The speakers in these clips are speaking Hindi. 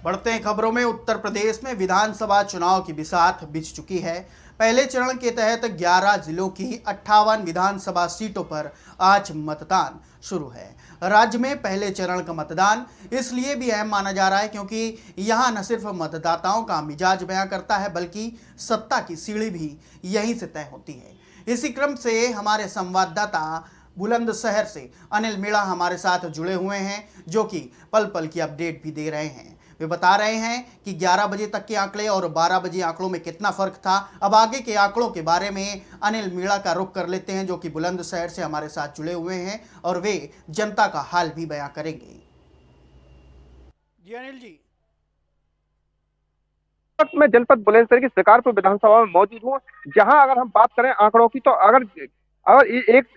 बढ़ते खबरों में उत्तर प्रदेश में विधानसभा चुनाव की बिसात बिछ चुकी है। पहले चरण के तहत 11 जिलों की 58 विधानसभा सीटों पर आज मतदान शुरू है। राज्य में पहले चरण का मतदान इसलिए भी अहम माना जा रहा है क्योंकि यहां न सिर्फ मतदाताओं का मिजाज बयां करता है बल्कि सत्ता की सीढ़ी भी यहीं से तय होती है। इसी क्रम से हमारे संवाददाता बुलंदशहर से अनिल मीणा हमारे साथ जुड़े हुए हैं, जो कि पल पल की अपडेट भी दे रहे हैं। वे बता रहे हैं कि 11 बजे तक के आंकड़े और 12 बजे आंकड़ों में कितना फर्क था। अब आगे के आंकड़ों के बारे में अनिल मीणा का रुख कर लेते हैं, जो कि बुलंदशहर से हमारे साथ जुड़े हुए हैं और वे जनता का हाल भी बयां करेंगे। जी अनिल जी। वक्त मैं जनपद बुलंदशहर की शिकारपुर विधानसभा में मौजूद हूँ। जहां अगर हम बात करें आंकड़ों की, तो अगर अगर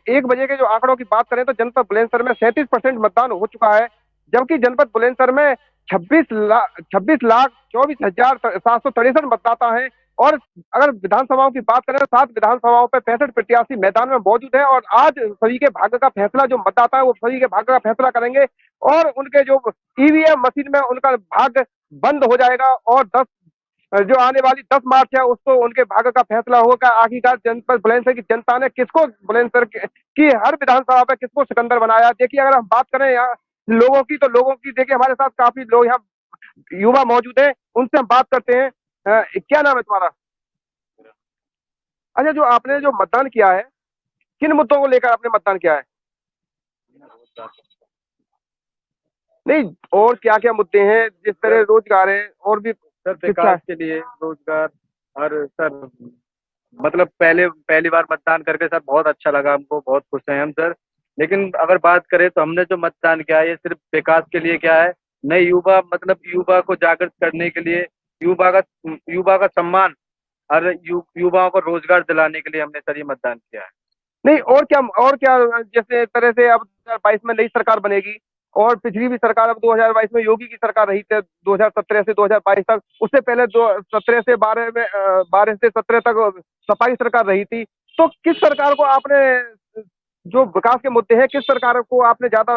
एक बजे के जो आंकड़ों की बात करें तो जनपद बुलंदशहर में 37% मतदान हो चुका है। जबकि जनपद बुलंदशहर में 26,24,763 मतदाता हैं। और अगर विधानसभाओं की बात करें तो 7 विधानसभाओं पर 65 प्रत्याशी मैदान में मौजूद है। और आज सभी के भाग्य का फैसला, जो मतदाता है वो सभी के भाग्य का फैसला करेंगे। और उनके जो ईवीएम मशीन में उनका भाग्य बंद हो जाएगा। और 10 जो आने वाली 10 मार्च है उसको उनके भाग्य का फैसला होगा। आखिरकार जनपद बुलंदशहर की जनता ने किसको, बुलंदशहर की हर विधानसभा पे किसको सिकंदर बनाया। देखिए, अगर हम बात करें यहाँ लोगों की, तो लोगों की देखिए हमारे साथ काफी लोग यहाँ युवा मौजूद हैं, उनसे हम बात करते हैं। क्या नाम है तुम्हारा? अच्छा, जो आपने जो मतदान किया है, किन मुद्दों को लेकर आपने मतदान किया है? नहीं, और क्या क्या मुद्दे हैं? जिस तरह रोजगार है और भी सर शिक्षा विकास है। के लिए रोजगार। और सर मतलब पहली बार मतदान करके सर बहुत अच्छा लगा, हमको बहुत खुश हैं हम सर। लेकिन अगर बात करें तो हमने जो मतदान किया है ये सिर्फ विकास के लिए क्या है, नए युवा मतलब युवा को जागृत करने के लिए, युवा का युवा का सम्मान और युवाओं को रोजगार दिलाने के लिए हमने सर ये मतदान किया है। नहीं, और क्या जैसे तरह से अब 2022 में नई सरकार बनेगी। और पिछली भी सरकार, अब 2022 में योगी की सरकार रही थी 2017 से 2022 तक। उससे पहले 17 से 12 में 12 से 17 तक सपा की सरकार रही थी। तो किस सरकार को आपने, जो विकास के मुद्दे हैं, किस सरकार को आपने ज्यादा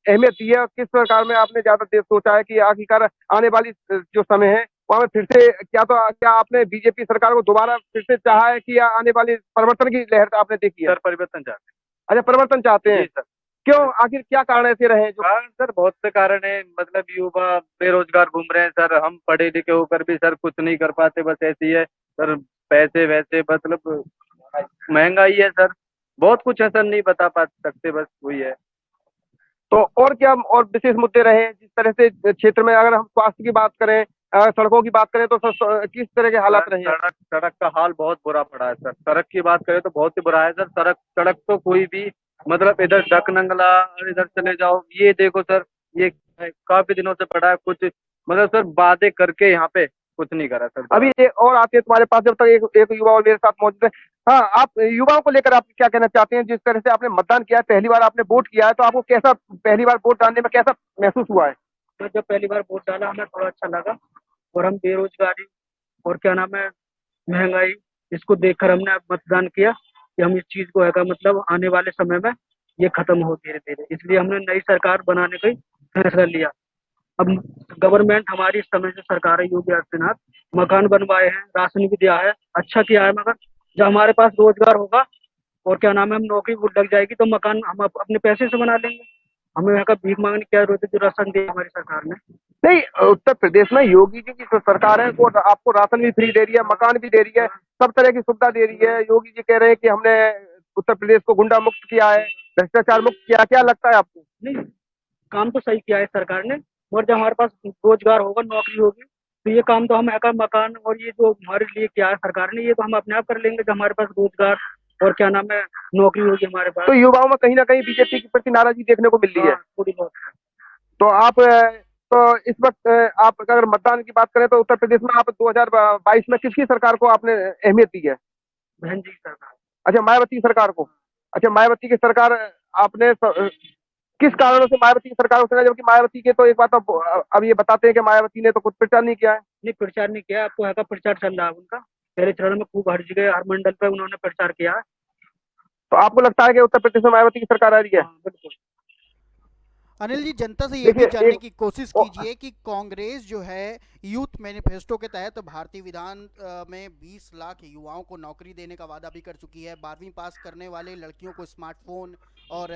अहमियत दी है? किस सरकार में आपने ज्यादा देर सोचा है कि आखिरकार आने वाली जो समय है वहां में फिर से क्या आपने बीजेपी सरकार को दोबारा फिर से चाहा है कि आने वाली परिवर्तन की लहर आपने देखी है? सर परिवर्तन चाहते अच्छा, परिवर्तन चाहते हैं हैं। जी सर। क्यों, आखिर क्या कारण ऐसे रहे जो? कारण सर बहुत से कारण है, मतलब युवा बेरोजगार घूम रहे हैं सर, हम पढ़े लिखे होकर भी सर कुछ नहीं कर पाते, बस ऐसी है सर। पैसे वैसे मतलब महंगाई है सर, बहुत कुछ है सर, नहीं बता पा सकते, बस वही है। तो और क्या और विशेष मुद्दे रहे हैं जिस तरह से क्षेत्र में? अगर हम स्वास्थ्य की बात करें, सड़कों की बात करें, तो किस तरह के हालात सर रहे हैं? सड़क सड़क का हाल बहुत बुरा पड़ा है सर। सड़क की बात करें तो बहुत ही बुरा है सर। सड़क सड़क तो कोई भी मतलब इधर डकनंगला और इधर चले जाओ, ये देखो सर, ये काफी दिनों से पड़ा है कुछ, मतलब सर वादे करके यहाँ पे कुछ नहीं करा सर। अभी एक और आते हैं तुम्हारे पास, जब तक एक युवा और मेरे साथ मौजूद है। हाँ, आप युवाओं को लेकर आप क्या कहना चाहते हैं? जिस तरह से आपने मतदान किया है, पहली बार आपने वोट किया है, तो आपको कैसा, पहली बार वोट डालने में कैसा महसूस हुआ है? तो जब पहली बार वोट डाला हमें थोड़ा अच्छा लगा। और हम बेरोजगारी और क्या नाम है महंगाई, इसको देखकर हमने अब मतदान किया कि हम इस चीज को है का मतलब आने वाले समय में ये खत्म हो धीरे धीरे, इसलिए हमने नई सरकार बनाने का ही फैसला लिया। अब गवर्नमेंट हमारी इस समय जो सरकार है योगी आदित्यनाथ, मकान बनवाए हैं, राशन भी दिया है, अच्छा किया है। मगर जब हमारे पास रोजगार होगा और क्या नाम है हम नौकरी लग जाएगी तो मकान हम अपने पैसे से बना लेंगे। हमें यहाँ का भीख मांगने की क्या जरूरत है, जो राशन दिया हमारी सरकार ने। नहीं, उत्तर प्रदेश में योगी जी की जो सरकार है वो आपको राशन भी फ्री दे रही है, मकान भी दे रही है, सब तरह की सुविधा दे रही है। योगी जी कह रहे हैं कि हमने उत्तर प्रदेश को गुंडा मुक्त किया है, भ्रष्टाचार मुक्त किया। क्या लगता है आपको? नहीं, काम तो सही किया है सरकार ने। और जब हमारे पास रोजगार होगा नौकरी होगी तो ये काम तो हम है मकान और ये जो हमारे लिए किया है सरकार ने, ये तो हम अपने आप कर लेंगे जब हमारे पास रोजगार और क्या नाम है नौकरी होगी हमारे पास। तो युवाओं में कहीं ना कहीं बीजेपी के प्रति नाराजगी देखने को मिल रही है। हाँ, थोड़ी बहुत है। तो आप तो इस वक्त आप अगर मतदान की बात करें तो उत्तर प्रदेश में आप 2022 में किसकी सरकार को आपने अहमियत दी है? बहन जी सरकार। अच्छा, मायावती सरकार को। अच्छा, मायावती की सरकार आपने किस कारणों से मायावती की सरकार को चुना? जबकि मायावती के तो एक बात अब ये बताते हैं कि मायावती ने तो कुछ प्रचार नहीं किया है। नहीं, प्रचार नहीं किया, आपको है प्रचार चल रहा है उनका। पहले चरण में खूब हर जगह हर मंडल पे उन्होंने प्रचार किया है। तो आपको लगता है कि उत्तर प्रदेश में मायावती की सरकार आ रही है? हाँ बिल्कुल। अनिल जी, जनता से ये भी देखिए जानने एक की कोशिश कीजिए कि कांग्रेस जो है यूथ मैनिफेस्टो के तहत भारतीय विधान में 20 लाख युवाओं को नौकरी देने का वादा भी कर चुकी है। 12वीं पास करने वाले लड़कियों को स्मार्टफोन और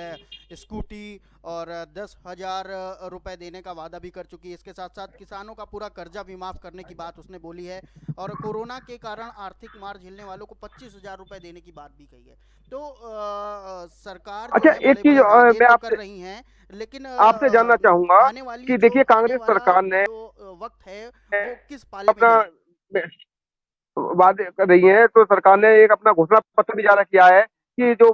स्कूटी और 10,000 रुपए देने का वादा भी कर चुकी है। इसके साथ साथ किसानों का पूरा कर्जा भी माफ करने की बात उसने बोली है और कोरोना के कारण आर्थिक मार झेलने वालों को 25,000 रुपए देने की बात भी कही है। तो सरकार जो अच्छा, है एक बड़े चीज बड़े वादे मैं तो कर आपसे रही हैं, लेकिन आपसे जानना चाहूंगा कि देखिए आने कांग्रेस वाला सरकार ने जो वक्त है वो किस पाले में अपना जाए। वादे कर रही है, तो सरकार ने एक अपना घोषणा पत्र भी जारी किया है कि जो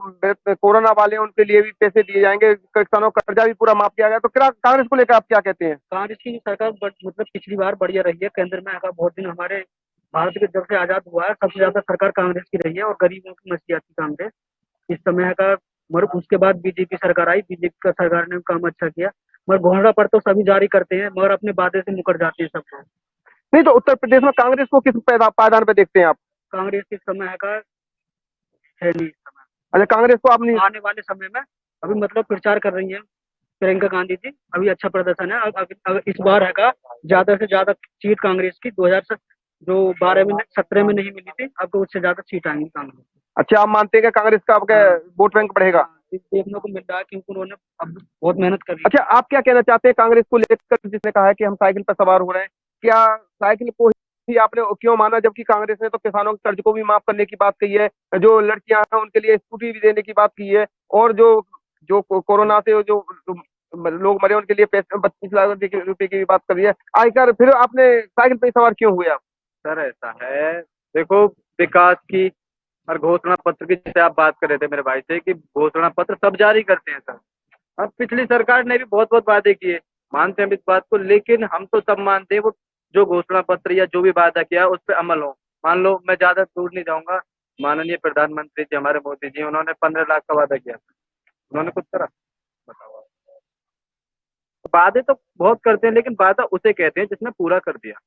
कोरोना वाले हैं उनके लिए भी पैसे दिए जाएंगे, किसानों का कर्जा भी पूरा माफ किया गया। तो क्या कांग्रेस को लेकर आप क्या कहते हैं? कांग्रेस की सरकार मतलब पिछली बार बढ़िया रही है, केंद्र में आकर बहुत दिन हमारे भारत के जब से आजाद हुआ है सबसे ज्यादा सरकार कांग्रेस की रही है और गरीबों की मसीहा थी कांग्रेस इस समय का। मगर उसके बाद बीजेपी सरकार आई, बीजेपी का सरकार ने काम अच्छा किया, मगर घोषणा पर तो सभी जारी करते हैं मगर अपने वादे से मुकर जाते हैं सब लोग। नहीं तो उत्तर प्रदेश में कांग्रेस को किस पायदान पे देखते हैं आप? कांग्रेस इस समय का है नहीं इस समय। अच्छा, कांग्रेस को आप नहीं। आने वाले समय में अभी मतलब प्रचार कर रही है प्रियंका गांधी जी, अभी अच्छा प्रदर्शन है। अगर इस बार है ज्यादा से ज्यादा सीट कांग्रेस की 2000 से जो 12 में 17 में नहीं मिली थी, अब तो उससे ज्यादा सीट आएंगी कांग्रेस। अच्छा, आप मानते हैं कि कांग्रेस का आपका हाँ, वोट बैंक बढ़ेगा? हाँ, देखने को मिल रहा है क्योंकि उन्होंने अब बहुत मेहनत कर ली। अच्छा, आप क्या कहना चाहते हैं कांग्रेस को लेकर, जिसने कहा है कि हम साइकिल पर सवार हो रहे हैं? क्या साइकिल को ही आपने क्यों माना, जबकि कांग्रेस ने तो किसानों के कर्ज को भी माफ करने की बात कही है, जो लड़कियां हैं उनके लिए स्कूटी भी देने की बात की है, और जो जो कोरोना से जो लोग मरे उनके लिए पैसे 25 लाख रुपए की भी बात कर रही है। आखिर फिर आपने साइकिल पे सवार क्यों हुए आप? सर ऐसा है, देखो, विकास की और घोषणा पत्र की जैसे आप बात कर रहे थे मेरे भाई से कि घोषणा पत्र सब जारी करते हैं सर। अब पिछली सरकार ने भी बहुत बहुत वादे किए, मानते हैं हम इस बात को, लेकिन हम तो सब मानते हैं वो जो घोषणा पत्र या जो भी वादा किया उस पर अमल हो। मान लो, मैं ज्यादा दूर नहीं जाऊंगा, माननीय प्रधानमंत्री जी हमारे मोदी जी, उन्होंने 15 लाख का वादा किया था, उन्होंने कुछ करा? बताओ। वादे तो बहुत करते हैं लेकिन वादा उसे कहते हैं जिसने पूरा कर दिया।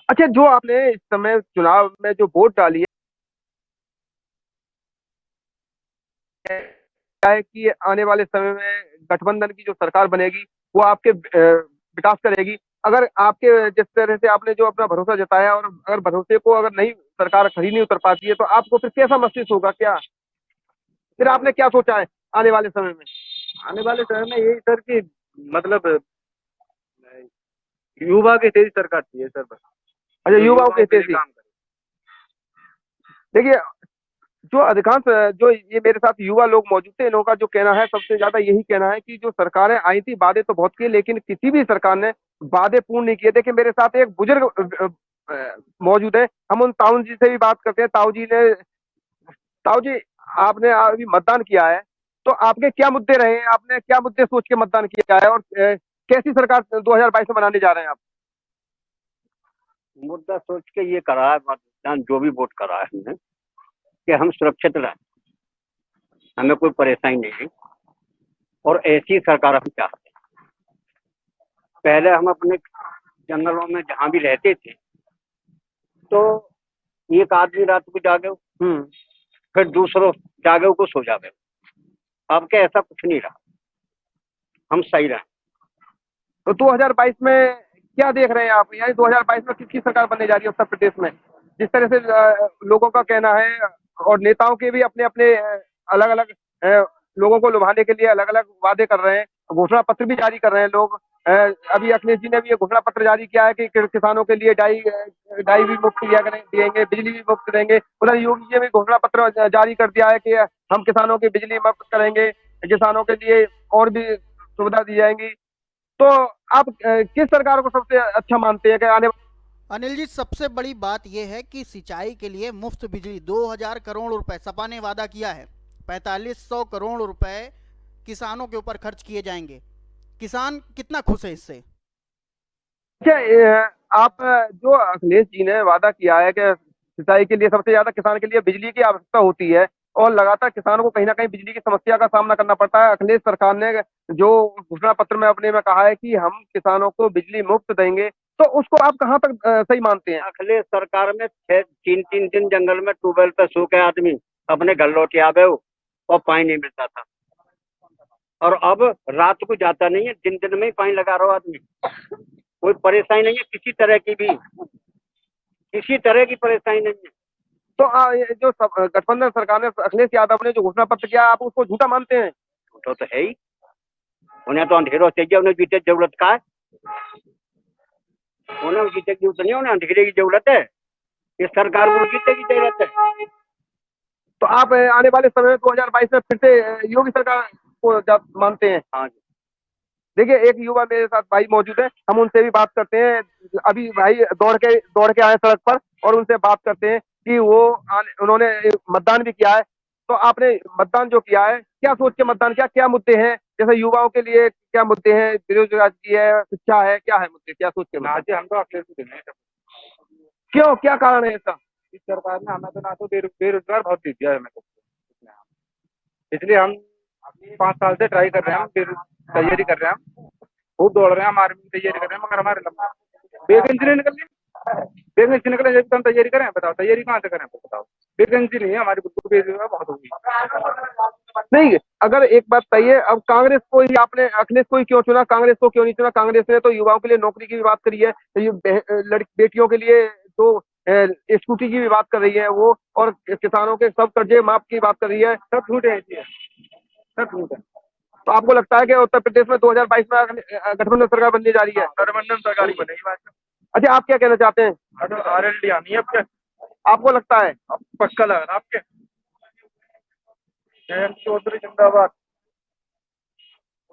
अच्छा, जो आपने इस समय चुनाव में जो वोट डाली है कि आने वाले समय में गठबंधन की जो सरकार बनेगी वो आपके विकास करेगी। अगर आपके जिस तरह से आपने जो अपना भरोसा जताया, और अगर भरोसे को अगर नहीं सरकार खरी नहीं उतर पाती है, तो आपको फिर कैसा महसूस होगा? क्या फिर आपने क्या सोचा है आने वाले समय में? आने वाले समय में यही सर कि मतलब युवा की तेजी सरकार चाहिए सर, बस अच्छा, जो युवाओं युवाओं के के लिए हित। काम करे। देखिए, जो अधिकांश जो ये मेरे साथ युवा लोग मौजूद थे, इन लोगों का जो कहना है, सबसे ज्यादा यही कहना है कि जो सरकारें आई थी वादे तो बहुत किए, लेकिन किसी भी सरकार ने वादे पूर्ण नहीं किए। देखिए, मेरे साथ एक बुजुर्ग मौजूद है, हम उन ताऊ जी से भी बात करते हैं। ताऊ जी, आपने अभी मतदान किया है, तो आपके क्या मुद्दे रहे हैं? आपने क्या मुद्दे सोच के मतदान किया है, और कैसी सरकार 2022 में बनाने जा रहे हैं आप? मुद्दा सोच के ये करा है मतदान, जो भी वोट करा है हमने, कि हम सुरक्षित रहें, हमें कोई परेशानी नहीं है, और ऐसी सरकार हम चाहते हैं। पहले हम अपने जंगलों में जहाँ भी रहते थे, तो एक आदमी रात को जागे, फिर दूसरों जागे को सो जावे। अब क्या ऐसा कुछ नहीं रहा, हम सही रहे। तो 2022 में क्या देख रहे हैं आप? यानी 2022 में किसकी सरकार बनने जा रही है उत्तर प्रदेश में? जिस तरह से लोगों का कहना है, और नेताओं के भी अपने अपने अलग अलग लोगों को लुभाने के लिए अलग अलग वादे कर रहे हैं, घोषणा पत्र भी जारी कर रहे हैं लोग। अभी अखिलेश जी ने भी ये घोषणा पत्र जारी किया है कि किसानों के लिए डाई भी मुफ्त दिया देंगे, बिजली भी मुफ्त देंगे। उधर योगी जी ने भी घोषणा पत्र जारी कर दिया है कि हम किसानों की बिजली मुफ्त करेंगे, किसानों के लिए और भी सुविधा दी जाएंगी। तो आप किस सरकार को सबसे अच्छा मानते हैं कि आने? अनिल जी, सबसे बड़ी बात यह है कि सिंचाई के लिए मुफ्त बिजली 2,000 करोड़ रुपए सपा ने वादा किया है। 4,500 करोड़ रुपए किसानों के ऊपर खर्च किए जाएंगे। किसान कितना खुश है इससे? अच्छा, आप जो अखिलेश जी ने वादा किया है कि सिंचाई के लिए सबसे ज्यादा किसान के लिए बिजली की आवश्यकता होती है, और लगातार किसानों को कहीं ना कहीं बिजली की समस्या का सामना करना पड़ता है। अखिलेश सरकार ने जो घोषणा पत्र में अपने में कहा है कि हम किसानों को बिजली मुफ्त देंगे, तो उसको आप कहाँ तक सही मानते हैं? अखिलेश सरकार में 3-3 दिन जंगल में ट्यूबवेल पे सो के आदमी अपने घर लौट आवे हो, और पानी नहीं मिलता था। और अब रात को जाता नहीं है, दिन दिन में ही पानी लगा रहा आदमी। कोई परेशानी नहीं है किसी तरह की भी, किसी तरह की परेशानी नहीं है। तो ये जो गठबंधन सरकार ने, अखिलेश यादव ने जो घोषणा पत्र किया, आप उसको झूठा मानते हैं? तो है ही, उन्हें तो अंधेरों चाहिए, उन्हें जीते की जरूरत का है? उन्हें जीते की जरूरत नहीं, उन्हें अंधेरे की जरूरत है। इस सरकार को जीते की जरूरत है। तो आप आने वाले समय में 2022 में फिर से योगी सरकार को मानते हैं? हाँ जी। देखिए, एक युवा मेरे साथ भाई मौजूद है, हम उनसे भी बात करते हैं। अभी भाई दौड़ के आए सड़क पर, और उनसे बात करते हैं कि उन्होंने मतदान भी किया है। तो आपने मतदान जो किया है, क्या सोच के मतदान किया? क्या मुद्दे हैं, जैसे युवाओं के लिए क्या मुद्दे हैं? बेरोजगारी है, शिक्षा है, क्या है मुद्दे, क्या सोच के? हम तो अखिलेश को देंगे। क्यों, क्या कारण है इसका? इस सरकार ने हमें तो ना तो बेरोजगार बहुत दे दिया है हमें तो, इसलिए हम 5 साल से ट्राई कर रहे हैं, हम तैयारी कर रहे हैं, हम खूब दौड़ रहे हैं, हम आर्मी की तैयारी कर रहे हैं, मगर हमारे वैकेंसी नहीं निकल रही। वैकेंसी निकले जब हम तैयारी करें, बताओ तैयारी कहाँ से करें? बताओ, वैकेंसी नहीं है हमारी, बिल्कुल बेरोजगार बहुत होगी। नहीं, अगर एक बात सही है, अब कांग्रेस को ही आपने, अखिलेश को ही क्यों चुना? कांग्रेस को क्यों नहीं चुना? कांग्रेस ने तो युवाओं के लिए नौकरी की भी बात करी है, तो ये बेटियों के लिए तो स्कूटी की भी बात कर रही है वो, और किसानों के सब कर्जे माफ की बात कर रही है। सब झूठ है, सब झूठ है। तो आपको लगता है कि उत्तर प्रदेश में 2022 में गठबंधन सरकार बनने जा रही है? गठबंधन सरकार ही बनेगी बात। अच्छा, आप क्या कहना चाहते हैं? RLD आनी है अब, आपको लगता है? पक्का लग रहा आपके? जयंत चौधरी जिंदाबाद।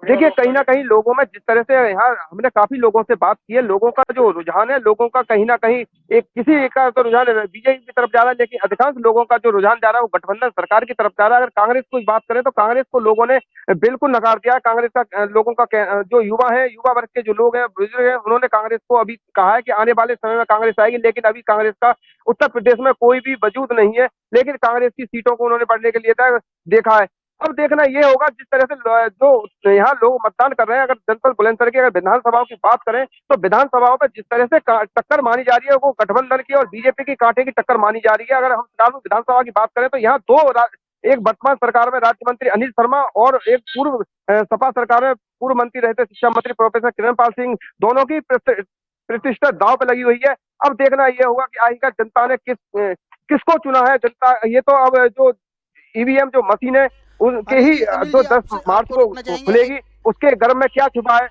देखिए, कहीं ना कहीं लोगों में जिस तरह से, यहाँ हमने काफी लोगों से बात की है, लोगों का जो रुझान है, लोगों का कहीं ना कहीं एक किसी एक का तो रुझान बीजेपी की तरफ जा रहा है, लेकिन अधिकांश लोगों का जो रुझान जा रहा है वो गठबंधन सरकार की तरफ जा रहा है। अगर कांग्रेस की बात करें तो कांग्रेस को लोगों ने बिल्कुल नकार दिया है। कांग्रेस का लोगों का जो युवा है, युवा वर्ग के जो लोग हैं, बुजुर्ग हैं, उन्होंने कांग्रेस को अभी कहा है कि आने वाले समय में कांग्रेस आएगी, लेकिन अभी कांग्रेस का उत्तर प्रदेश में कोई भी वजूद नहीं है। लेकिन कांग्रेस की सीटों को उन्होंने बढ़ने के लिए देखा है। अब देखना ये होगा, जिस तरह से जो यहाँ लोग मतदान कर रहे हैं, अगर जनपद बुलंदशहर की अगर विधानसभाओं की बात करें, तो विधानसभाओं में जिस तरह से टक्कर मानी जा रही है, वो गठबंधन की और बीजेपी की कांटे की टक्कर मानी जा रही है। अगर हम फिलहाल विधानसभा की बात करें तो यहाँ एक वर्तमान सरकार में राज्य मंत्री अनिल शर्मा और एक पूर्व सपा सरकार में पूर्व मंत्री रहते शिक्षा मंत्री प्रोफेसर किरणपाल सिंह, दोनों की प्रतिष्ठा दांव पे लगी हुई है। अब देखना यह होगा कि आखिरकार जनता ने किसको चुना है। जनता, ये तो अब जो ईवीएम जो मशीन है उनके ही अनिल जो जी, 10 मार्च आपको को रोकना चाहेंगे, खुलेगी, उसके गर्भ में क्या छुपा है?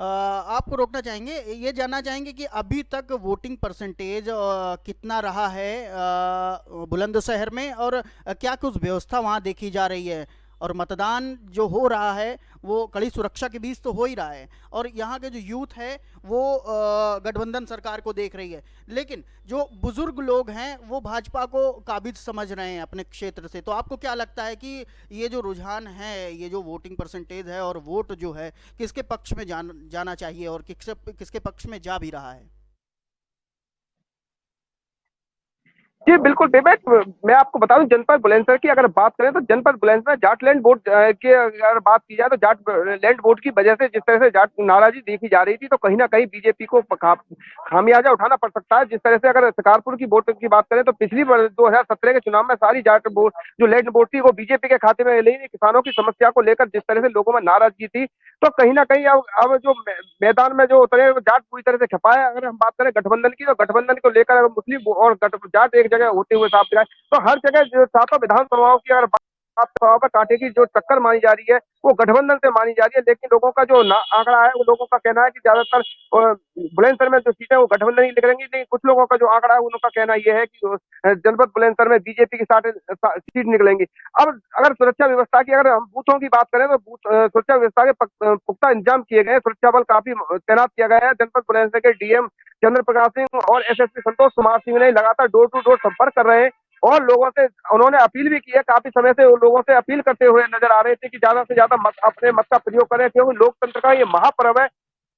आपको रोकना चाहेंगे, ये जानना चाहेंगे कि अभी तक वोटिंग परसेंटेज कितना रहा है बुलंदशहर में, और क्या कुछ व्यवस्था वहाँ देखी जा रही है? और मतदान जो हो रहा है वो कड़ी सुरक्षा के बीच तो हो ही रहा है, और यहाँ के जो यूथ है वो गठबंधन सरकार को देख रही है, लेकिन जो बुजुर्ग लोग हैं वो भाजपा को काबिज समझ रहे हैं अपने क्षेत्र से। तो आपको क्या लगता है कि ये जो रुझान है, ये जो वोटिंग परसेंटेज है और वोट जो है, किसके पक्ष में जाना चाहिए और किसके पक्ष में जा भी रहा है? जी बिल्कुल विवेक, मैं आपको बता दूं, जनपद बुलंदशहर की अगर बात करें तो जनपद बुलंदशहर जाटलैंड वोट की अगर बात की जाए तो जाटलैंड वोट की वजह से जिस तरह से जाट नाराजगी देखी जा रही थी, तो कहीं ना कहीं बीजेपी को खामियाजा उठाना पड़ सकता है। जिस तरह से अगर शिकारपुर की वोट की बात करें तो पिछली 2017 के चुनाव में सारी जाट वोट जो लैंड वोट थी वो बीजेपी के खाते में, लेकिन किसानों की समस्या को लेकर जिस तरह से लोगों में नाराजगी थी, तो कहीं ना कहीं अब जो मैदान में जो उतरे जाट पूरी तरह से खपा है। अगर हम बात करें गठबंधन की, तो गठबंधन को लेकर अगर मुस्लिम और जाट एक जगह होते हुए साफ दिखाए, तो हर जगह जो सातों विधानसभाओं की अगर विधानसभा पर कांटे की जो टक्कर मानी जा रही है वो गठबंधन से मानी जा रही है। लेकिन लोगों का जो आंकड़ा है, वो लोगों का कहना है कि ज्यादातर बुलंदशहर में जो सीटें वो गठबंधन ही निकलेंगी। लेकिन कुछ लोगों का जो आंकड़ा है उनका कहना यह है कि जनपद बुलंदशहर में बीजेपी की सीट निकलेंगी। अब अगर सुरक्षा व्यवस्था की अगर हम बूथों की बात करें तो सुरक्षा व्यवस्था के पुख्ता इंतजाम किए गए, सुरक्षा बल काफी तैनात किया गया है। जनपद बुलंदशहर के डीएम चंद्र प्रकाश सिंह और एसएसपी संतोष कुमार सिंह ने लगातार डोर टू डोर संपर्क कर रहे हैं, और लोगों से उन्होंने अपील भी की है। काफी समय से लोगों से अपील करते हुए नजर आ रहे थे कि ज्यादा से ज्यादा अपने मत का प्रयोग करें, क्योंकि लोकतंत्र का ये महापर्व है।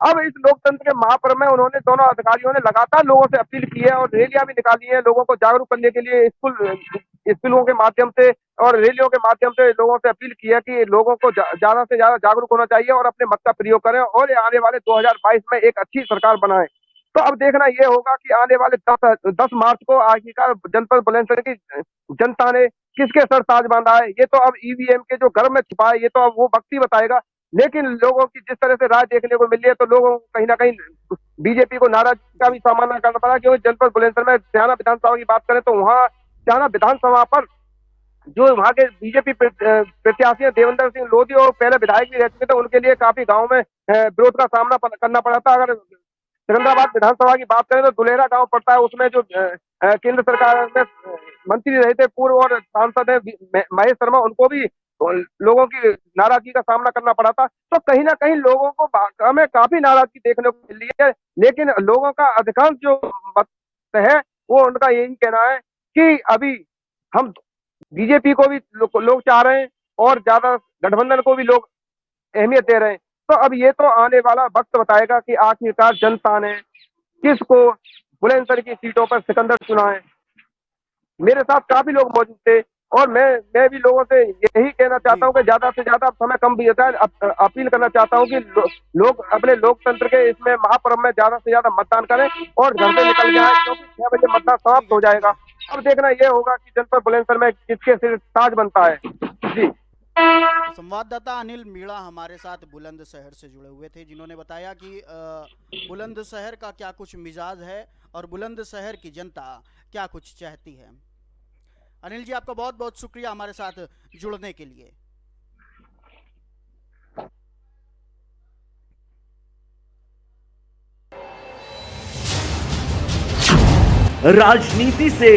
अब इस लोकतंत्र के महापर्व में उन्होंने, दोनों अधिकारियों ने लगातार लोगों से अपील की है और रैलियां भी निकाली है लोगों को जागरूक करने के लिए। स्कूलों के माध्यम से और रैलियों के माध्यम से लोगों से अपील की है कि लोगों को ज्यादा से ज्यादा जागरूक होना चाहिए और अपने मत का प्रयोग करें, और आने वाले 2022 में एक अच्छी सरकार बनाएं। तो अब देखना ये होगा कि आने वाले 10 मार्च को आखिरकार जनपद बुलंदशहर की जनता ने किसके सर ताज बांधा है। ये तो अब ईवीएम के जो घर में छुपा है, ये तो अब वो वक्त ही बताएगा। लेकिन लोगों की जिस तरह से राय देखने को मिल रही है, तो लोगों को कहीं ना कहीं बीजेपी को नाराजगी का भी सामना करना पड़ा, क्योंकि जनपद बुलंदशहर में स्याना विधानसभा की बात करें तो वहाँ स्याना विधानसभा पर जो वहाँ के बीजेपी प्रत्याशी देवेंद्र सिंह लोधी और पहले विधायक भी रह चुके थे, उनके लिए काफी गाँव में विरोध का सामना करना पड़ा था। अगर सिकंदराबाद विधानसभा की बात करें तो दुलेरा गांव पड़ता है, उसमें जो केंद्र सरकार में मंत्री रहे थे पूर्व और सांसद है महेश शर्मा, उनको भी लोगों की नाराजगी का सामना करना पड़ा था। तो कहीं ना कहीं लोगों को हमें काफी नाराजगी देखने को मिल रही है। लेकिन लोगों का अधिकांश जो मत है वो उनका यही कहना है कि अभी हम बीजेपी को भी लोग चाह रहे हैं और ज्यादा गठबंधन को भी लोग अहमियत दे रहे हैं। तो अब ये तो आने वाला वक्त बताएगा कि आखिरकार जनता ने किसको बुलंदशहर की सीटों पर सिकंदर चुना है। मेरे साथ काफी लोग मौजूद थे और मैं भी लोगों से यही कहना चाहता हूँ कि ज्यादा से ज्यादा समय कम भी होता है, अपील करना चाहता हूँ कि लोग अपने लोकतंत्र के इसमें महापर्व में ज्यादा से ज्यादा मतदान करें और घर से निकल जाए, क्योंकि 6 बजे मतदान समाप्त हो जाएगा। अब देखना यह होगा कि जनपद बुलंदशहर में किसके सिर ताज बनता है। जी, संवाददाता अनिल मीणा हमारे साथ बुलंदशहर से जुड़े हुए थे, जिन्होंने बताया कि बुलंदशहर का क्या कुछ मिजाज है और बुलंदशहर की जनता क्या कुछ चाहती है। अनिल जी, आपका बहुत बहुत शुक्रिया हमारे साथ जुड़ने के लिए। राजनीति से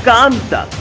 काम तक,